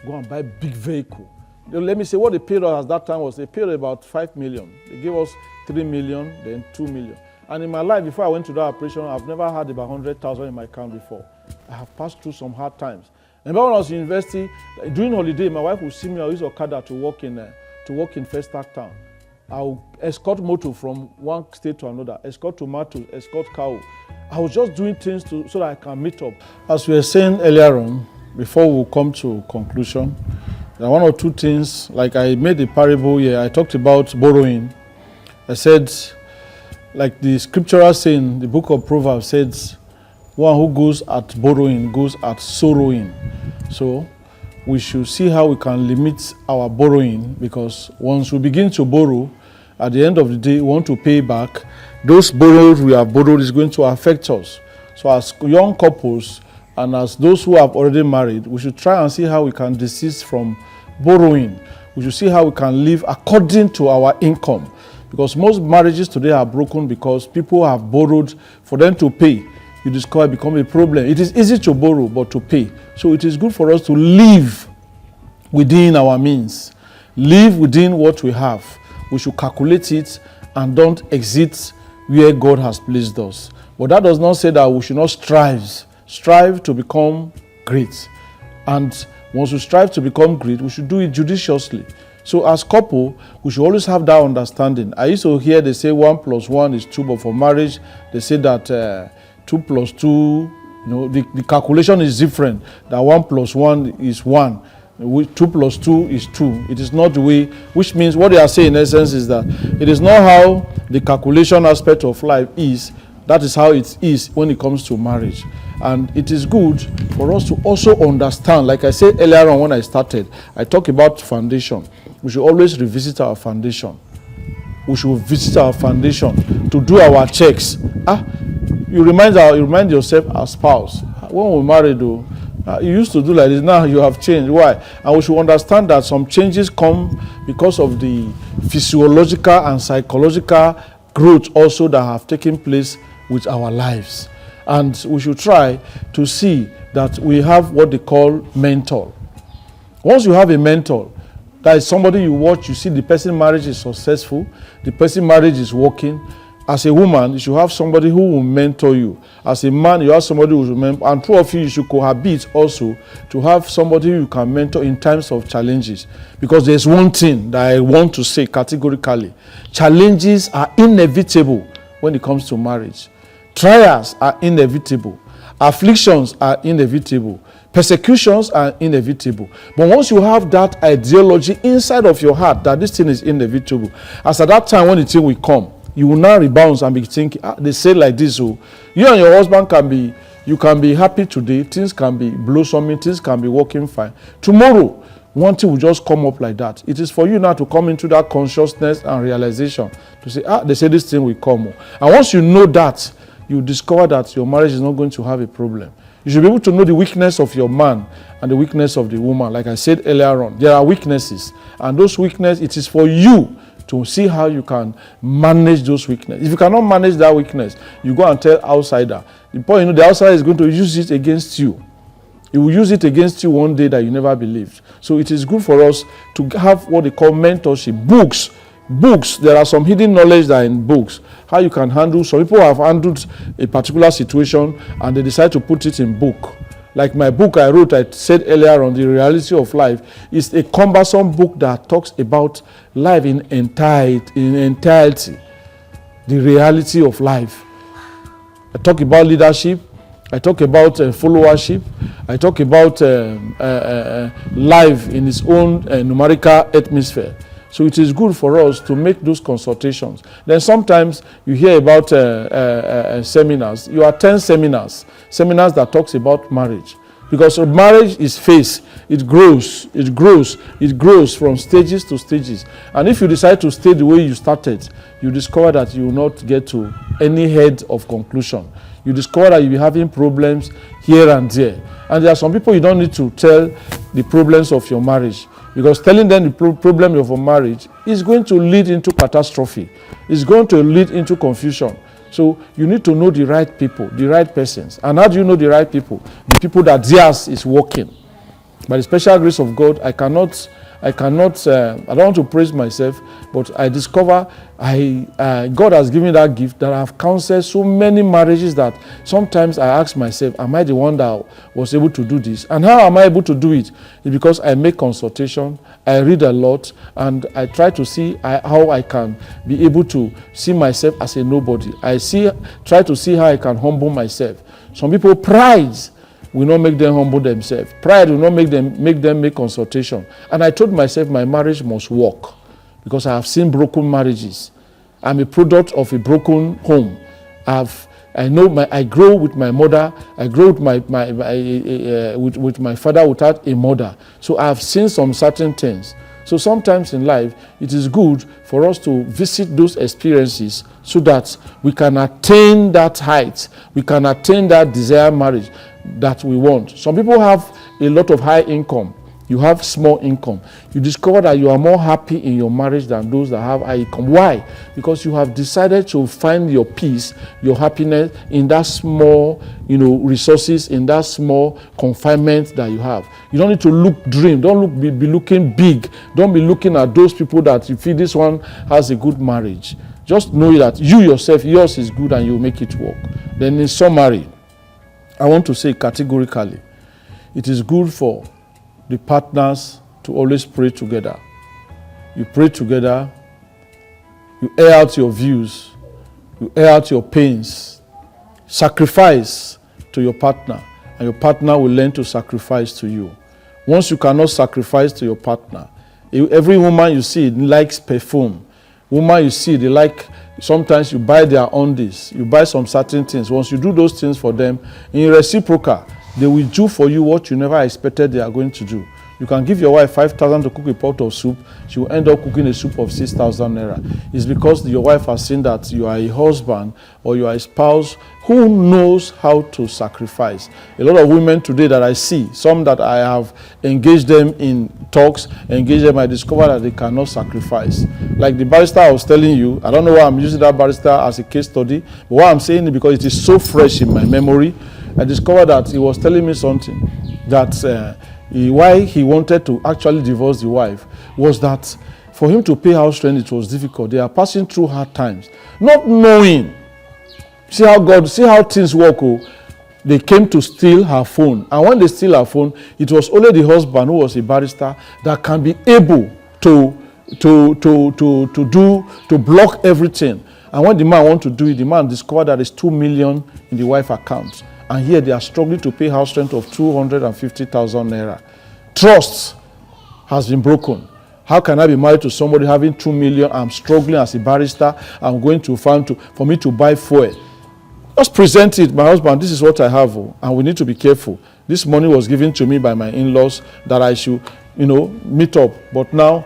go and buy big vehicle. Let me say what they paid us at that time was they paid about 5 million. They gave us 3 million, then 2 million. And in my life, before I went to that operation, I've never had about 100,000 in my account before. I have passed through some hard times. And when I was in university, during holiday, my wife would see me. I use Okada to work in Festac town. I'll escort motor from one state to another, escort tomato, escort cow. I was just doing things so that I can meet up. As we were saying earlier on, before we come to conclusion, there are one or two things, like I made a parable here. I talked about borrowing. I said, like the scriptural saying, the book of Proverbs says, one who goes at borrowing goes at sorrowing. So we should see how we can limit our borrowing, because once we begin to borrow, at the end of the day, we want to pay back. Those borrowed we have borrowed is going to affect us. So as young couples and as those who have already married, we should try and see how we can desist from borrowing. We should see how we can live according to our income. Because most marriages today are broken because people have borrowed for them to pay. You discover it become a problem. It is easy to borrow, but to pay. So it is good for us to live within our means. Live within what we have. We should calculate it and don't exit where God has placed us. But that does not say that we should not strive to become great. And once we strive to become great, we should do it judiciously. So as couple, we should always have that understanding. I used to hear they say 1 + 1 is 2, but for marriage, they say that 2 + 2, the calculation is different. That 1 + 1 is 1. 2 + 2 is 2. It is not the way, which means what they are saying in essence is that it is not how the calculation aspect of life is. That is how it is when it comes to marriage. And it is good for us to also understand, like I said earlier on when I started, I talked about foundation. We should always revisit our foundation. We should visit our foundation to do our checks. You remind yourself as spouse. When we married, though, you used to do like this. Now you have changed. Why? And we should understand that some changes come because of the physiological and psychological growth also that have taken place with our lives. And we should try to see that we have what they call mentor. Once you have a mentor, that is somebody you watch, you see the person marriage is successful, the person marriage is working. As a woman, you should have somebody who will mentor you. As a man, you have somebody who will mentor, and two of you should cohabit also to have somebody you can mentor in times of challenges. Because there's one thing that I want to say categorically. Challenges are inevitable when it comes to marriage. Trials are inevitable. Afflictions are inevitable. Persecutions are inevitable. But once you have that ideology inside of your heart that this thing is inevitable, as at that time when the thing will come, you will now rebound and be thinking, they say like this, so you and your husband can be happy today, things can be blossoming, things can be working fine. Tomorrow, one thing will just come up like that. It is for you now to come into that consciousness and realization to say, they say this thing will come. And once you know that, you discover that your marriage is not going to have a problem. You should be able to know the weakness of your man and the weakness of the woman. Like I said earlier on, there are weaknesses. And those weaknesses, it is for you to see how you can manage those weaknesses. If you cannot manage that weakness, you go and tell outsider. The point, the outsider is going to use it against you. He will use it against you one day that you never believed. So it is good for us to have what they call mentorship. Books, there are some hidden knowledge that are in books. How you can handle, some people have handled a particular situation and they decide to put it in book. Like my book I wrote, I said earlier on, The Reality of Life, is a cumbersome book that talks about life in entirety. The reality of life. I talk about leadership. I talk about followership. I talk about life in its own numerical atmosphere. So it is good for us to make those consultations. Then sometimes you hear about seminars. You attend seminars that talks about marriage. Because marriage is phase. It grows from stages to stages. And if you decide to stay the way you started, you discover that you will not get to any head of conclusion. You discover that you'll be having problems here and there. And there are some people you don't need to tell the problems of your marriage. Because telling them the problem of a marriage is going to lead into catastrophe. It's going to lead into confusion. So you need to know the right people, the right persons. And how do you know the right people? The people that theirs is working. By the special grace of God, I don't want to praise myself, but I discover God has given me that gift that I've counseled so many marriages that sometimes I ask myself, am I the one that was able to do this? And how am I able to do it? It's because I make consultation, I read a lot, and I try to see how I can be able to see myself as a nobody. Try to see how I can humble myself. Some people, pride will not make them humble themselves. Pride will not make them make consultation. And I told myself my marriage must work because I have seen broken marriages. I'm a product of a broken home. I grow with my mother. I grow with with my father without a mother. So I have seen some certain things. So sometimes in life, it is good for us to visit those experiences so that we can attain that height. We can attain that desired marriage that we want. Some people have a lot of high income. You have small income. You discover that you are more happy in your marriage than those that have high income. Why? Because you have decided to find your peace, your happiness in that small, resources, in that small confinement that you have. You don't need to dream. Don't be looking big. Don't be looking at those people that you feel this one has a good marriage. Just know that you yourself, yours is good and you make it work. Then in summary, I want to say categorically, it is good for the partners to always pray together. You pray together, you air out your views, you air out your pains, sacrifice to your partner, and your partner will learn to sacrifice to you. Once you cannot sacrifice to your partner, every woman you see likes perfume. Woman you see, they like, sometimes you buy their undies, you buy some certain things. Once you do those things for them, in reciprocal, they will do for you what you never expected they are going to do. You can give your wife 5,000 to cook a pot of soup. She will end up cooking a soup of 6,000 naira. It's because your wife has seen that you are a husband or you are a spouse who knows how to sacrifice. A lot of women today that I see, some that I have engaged them in talks, I discover that they cannot sacrifice. Like the barrister I was telling you, I don't know why I'm using that barrister as a case study, but what I'm saying is because it is so fresh in my memory. I discovered that he was telling me something that why he wanted to actually divorce the wife was that for him to pay house rent, it was difficult. They are passing through hard times, not knowing. See how things work. They came to steal her phone, and when they steal her phone, it was only the husband, who was a barrister, that can be able to block everything. And when the man want to do it, the man discovered that there's 2 million in the wife account. And here they are struggling to pay house rent of 250,000 naira. Trust has been broken. How can I be married to somebody having 2 million? I'm struggling as a barrister. I'm going to farm for me to buy fuel. Just present it, my husband, this is what I have, and we need to be careful. This money was given to me by my in-laws that I should, meet up. But now,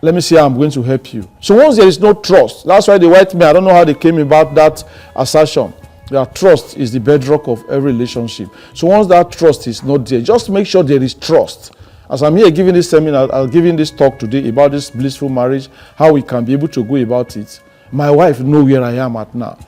let me see how I'm going to help you. So once there is no trust, that's why the white men, I don't know how they came about that assertion. That trust is the bedrock of every relationship. So once that trust is not there, just make sure there is trust. As I'm here giving this seminar, I'm giving this talk today about this blissful marriage, how we can be able to go about it. My wife knows where I am at now.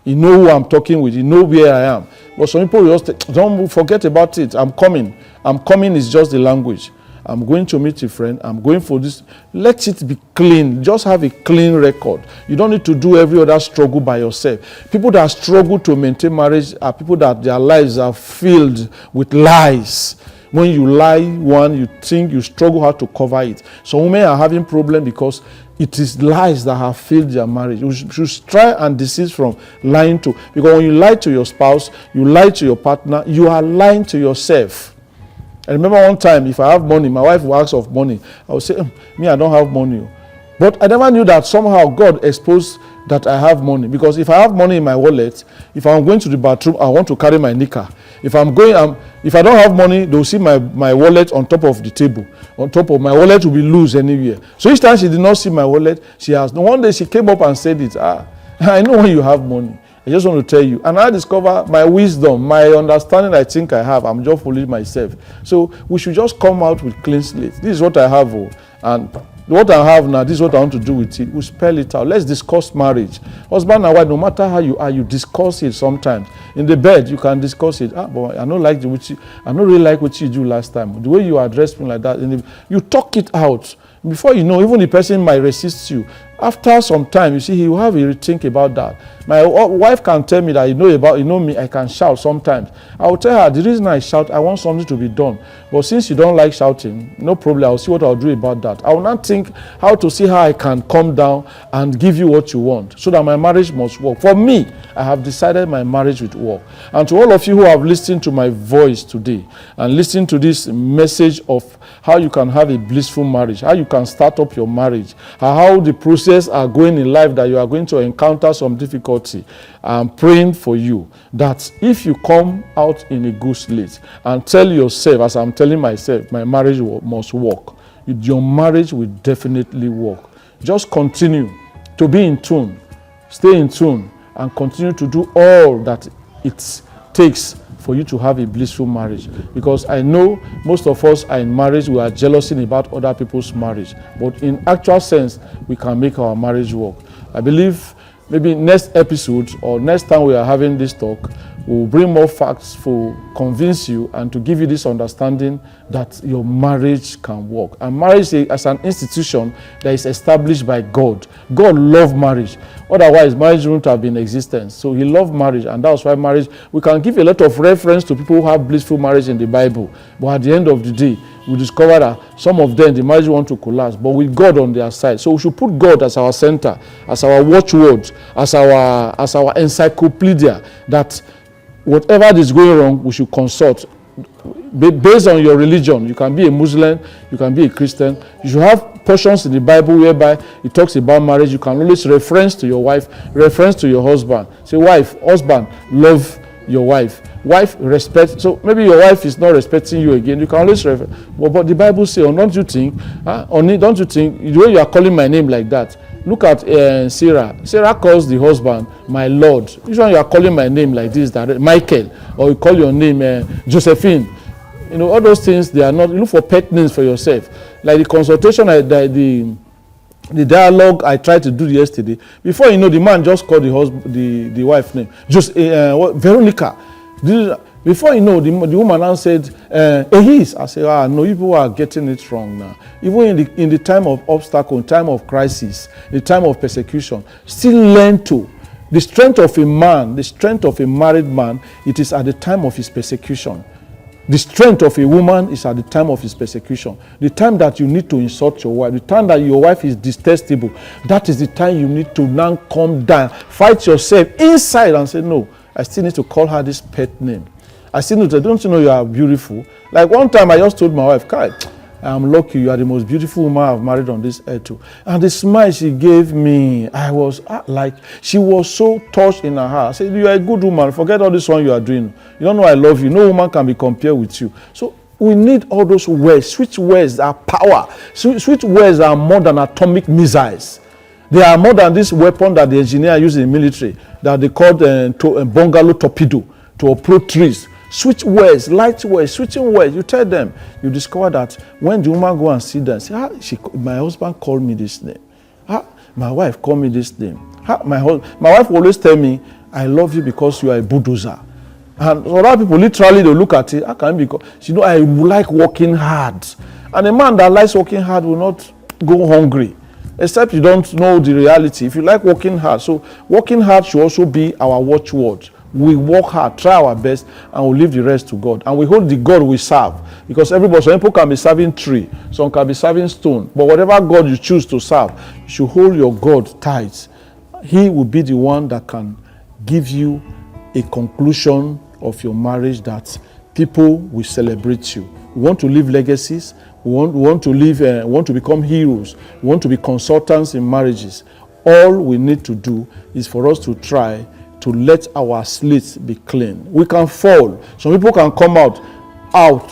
You know who I'm talking with. You know where I am. But some people will just don't forget about it. I'm coming. I'm coming is just the language. I'm going to meet a friend. I'm going for this. Let it be clean. Just have a clean record. You don't need to do every other struggle by yourself. People that struggle to maintain marriage are people that their lives are filled with lies. When you lie, you think you struggle how to cover it. Some women are having problems because it is lies that have filled their marriage. You should try and desist from lying to. Because when you lie to your spouse, you lie to your partner, you are lying to yourself. I remember one time, if I have money, my wife will ask of money. I will say, me, I don't have money. But I never knew that somehow God exposed that I have money. Because if I have money in my wallet, if I'm going to the bathroom, I want to carry my knicker. If I don't have money, they'll see my wallet on top of the table. On top of my wallet will be loose anywhere. So each time she did not see my wallet, she asked. One day she came up and said it. I know when you have money. I just want to tell you. And I discover my wisdom, my understanding I think I have. I'm just fooling myself. So we should just come out with clean slate. This is what I have. And what I have now, this is what I want to do with it. We'll spell it out. Let's discuss marriage. Husband and wife, no matter how you are, you discuss it sometimes. In the bed, you can discuss it. But I don't really like what you do last time. The way you addressed me like that, you talk it out. Before you know, even the person might resist you. After some time, you see, he will have a rethink about that. My wife can tell me that you know me, I can shout sometimes. I will tell her, the reason I shout, I want something to be done. But since you don't like shouting, no problem, I'll see what I'll do about that. I will not think how to see how I can calm down and give you what you want, so that my marriage must work. For me, I have decided my marriage would work. And to all of you who have listened to my voice today, and listened to this message of how you can have a blissful marriage, how you can start up your marriage, how the process are going in life that you are going to encounter some difficulty. I'm praying for you that if you come out in a good slate and tell yourself, as I'm telling myself, my marriage must work, your marriage will definitely work. Just continue to be in tune, stay in tune, and continue to do all that it takes for you to have a blissful marriage. Because I know most of us are in marriage, we are jealousing about other people's marriage. But in actual sense, we can make our marriage work. I believe maybe next episode or next time we are having this talk, we'll bring more facts to convince you and to give you this understanding that your marriage can work. And marriage as an institution that is established by God. God loved marriage. Otherwise, marriage wouldn't have been in existence. So he loved marriage, and that's why marriage, we can give a lot of reference to people who have blissful marriage in the Bible. But at the end of the day, we discover that some of them, the marriage want to collapse, but with God on their side. So we should put God as our center, as our watchword, as our encyclopedia, that whatever is going wrong, we should consult. Based on your religion, you can be a Muslim, you can be a Christian. You should have portions in the Bible whereby it talks about marriage. You can always reference to your wife, reference to your husband. Say, husband, love your wife. Wife, respect. So maybe your wife is not respecting you again. You can always refer. But the Bible says, don't you think, don't you think, the way you are calling my name like that, look at Sarah. Sarah calls the husband, my Lord. Which one you are calling my name like this, Michael, or you call your name Josephine. You know, all those things, they are not, you look for pet names for yourself. Like the consultation, the dialogue I tried to do yesterday, before you know, the man just called the wife name. Veronica. Before you know, the woman now said, Ehis. I said, no, you people are getting it wrong now. Even in the time of obstacle, in time of crisis, the time of persecution, still learn to. The strength of a man, the strength of a married man, it is at the time of his persecution. The strength of a woman is at the time of his persecution. The time that you need to insult your wife, the time that your wife is detestable, that is the time you need to now calm down, fight yourself inside and say, no, I still need to call her this pet name. I still need to, don't you know you are beautiful? Like one time I just told my wife, Kai, I'm lucky, you are the most beautiful woman I've married on this earth too. And the smile she gave me, I was like, she was so touched in her heart. I said, you are a good woman, forget all this one you are doing. You don't know I love you. No woman can be compared with you. So we need all those words. Sweet words are power. Sweet words are more than atomic missiles. They are more than this weapon that the engineer used in the military, that they called bungalow torpedo to uproot trees. Sweet words, light words, switching words. You tell them, you discover that when the woman go and see them, say, my husband called me this name. My wife called me this name. My wife always tell me, I love you because you are a bulldozer. And other people literally they look at it, how can it be? You know, I like working hard. And a man that likes working hard will not go hungry, except you don't know the reality. If you like working hard, so working hard should also be our watchword. We work hard, try our best, and we leave the rest to God. And we hold the God we serve. Because some people can be serving tree, some can be serving stone. But whatever God you choose to serve, you should hold your God tight. He will be the one that can give you a conclusion of your marriage that people will celebrate you. We want to leave legacies. We want to become heroes. We want to be consultants in marriages. All we need to do is for us to try to let our slate be clean. We can fall. Some people can come out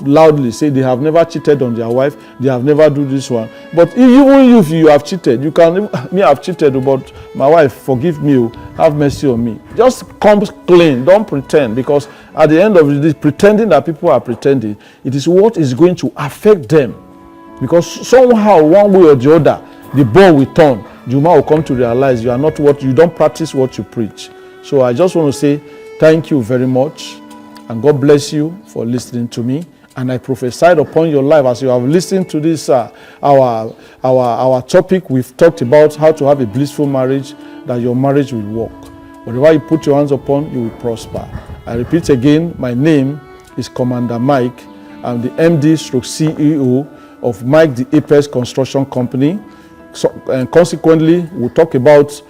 loudly, say they have never cheated on their wife, they have never do this one. But even if you have cheated, you can, me have cheated, but my wife, forgive me, have mercy on me. Just come clean, don't pretend, because at the end of this, pretending that people are pretending, it is what is going to affect them. Because somehow, one way or the other, the ball will turn. The man will come to realize you are not you don't practice what you preach. So I just want to say thank you very much, and God bless you for listening to me. And I prophesied upon your life as you have listened to this our topic. We've talked about how to have a blissful marriage, that your marriage will work. Whatever you put your hands upon, you will prosper. I repeat again, my name is Commander Mike. I'm the MD/CEO of Mike the Apex Construction Company. So, and consequently, we'll talk about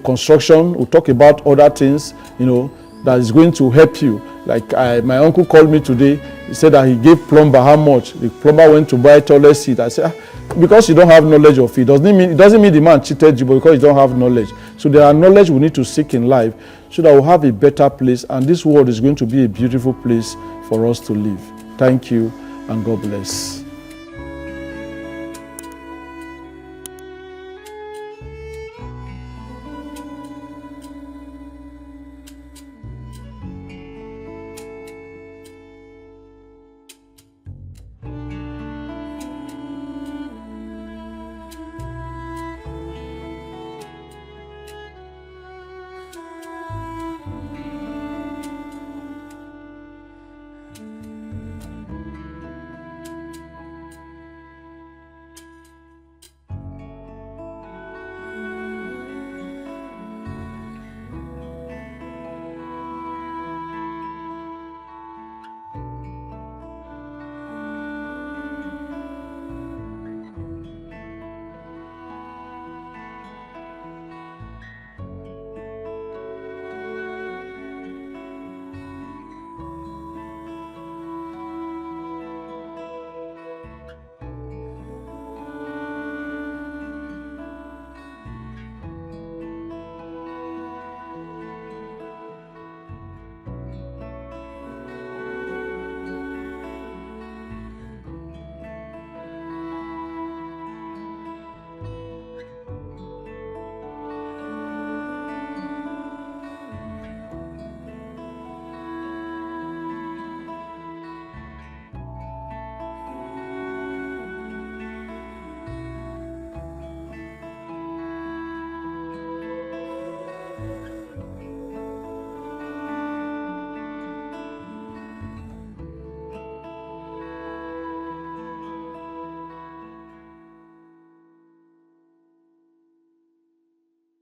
construction. We'll talk about other things, that is going to help you. Like my uncle called me today. He said that he gave plumber how much. The plumber went to buy toilet seat. I said, because you don't have knowledge of it, it doesn't mean the man cheated you, but because you don't have knowledge. So there are knowledge we need to seek in life so that we'll have a better place, and this world is going to be a beautiful place for us to live. Thank you, and God bless.